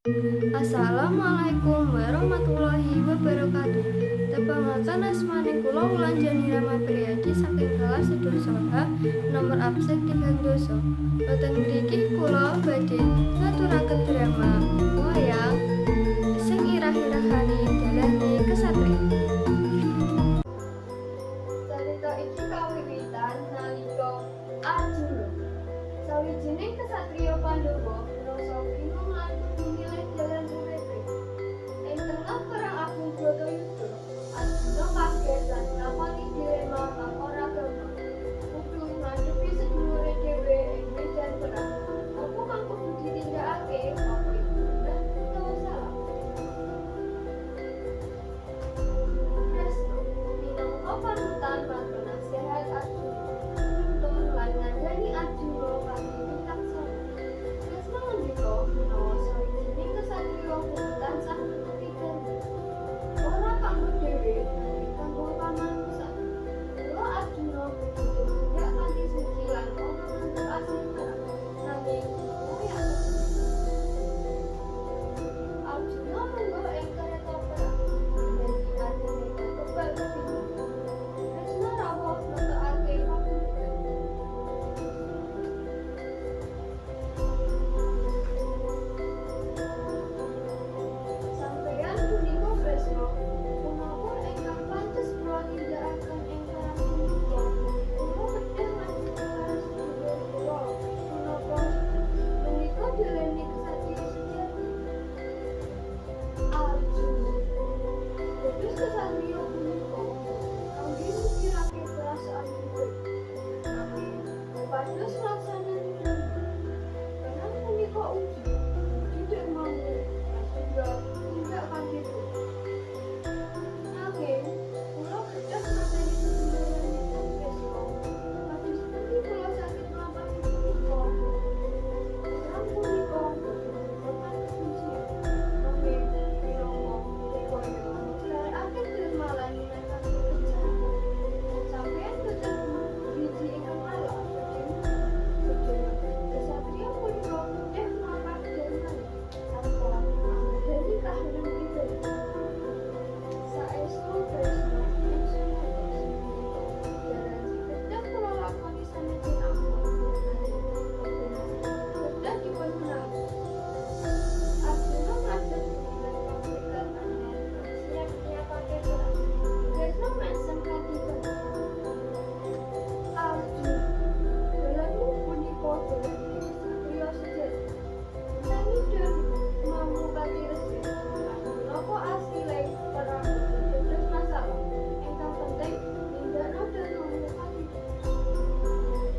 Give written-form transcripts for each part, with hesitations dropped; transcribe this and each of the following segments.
Assalamualaikum warahmatullahi wabarakatuh. Tepangaken asmane kula Wulan Jani Rama Priyadi saking kelas sedasa H nomor absen 3 Boten mriki kula badhe ngaturaken drama wayang sing irah-irahane dalane kesatria. Carita iki kawiwitan nalika Arjuna, sawijining kesatria Pandhawa, ngrasa bingung lan kudu milih dalan uripe. Ing tengah perang agung Bratayuda, Arjuna kaget lan nakoni dilema kang ora gampang. Kudu ngadepi sedulure dhewe ing medan perang. Apa kang kudu ditindakake? Apa iku bener utawa salah? Kresna minangka panutan lan penasehat Arjuna, nuntun lan ngandani Arjuna kanthi bijaksana. Kresna ngendika menawa sawijining kesatria kudu tansah nuruti janji, ora kanggo dhewe nanging kanggo pamanungsan. Mula Arjuna kudu tumindak kanthi suci lan ora nganggep asing barang, nanging moya. Arjuna lungguh ing kereta perang, dadi artine kebal kepingan. Kresna rawuh ngetokake pagunungan. Sampeyan punika Kresna, punapa ingkang pantes kula tindakaken ing perang punika? Kula kedah maju karo sedulur kula, punapa punika dalane kesatria sejati? Arjuna, dados kesatria punika kangge ngukirake perasaan dhuwur, nanging upados nglaksanani janji. Perang punika uji, didik mangu, sehingga tindak kanthi dhuwur. Nanging kula kedah mateni seduluranipun Kresna, kados pundi kula saged nglampahi punika? Perang punika boten merupakan kesucian, nanging minangka rikaya mustajabake derma lan minangkake bencana. Sampeyan boten biji ingkang ala badhe sedaya kesatria punika kedah nglampahi dermane tanpa anggadani kahanan pribadi. Saestu Kresna ing sumados menika dalan sing kedah kula lakoni sanesipun ampun nanging boten kedah dipun menawi. Arjuna ngadeg lan pamriklan anyar siap nyiapake perang. Kresna mesem kanthi tenang. Arjuna, dalanmu punika dalan kesatria sejati. Enteni dewi mammu kanthi resik. Menapa asile perang boten dados masalah. Ingkang penting nindakno dharmamu kanthi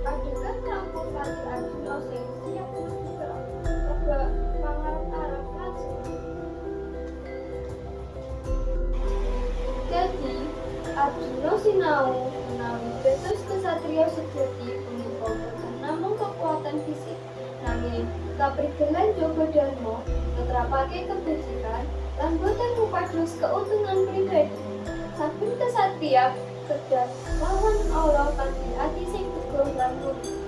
adegan rampung kanthi Arjuna sing siap mlebu perang. Kebak pangarep-arep lan semangat. Dadi Arjuna sinau menawi dados kesatria sejati punika boten namung kekuatan fisik, nanging kaprigelan jaga dharma, netrapake kebajikan, lan boten ngupados keuntungan pribadi. Saben kesatria kedah lawan Allah kanthi ati sing teguh lan murni.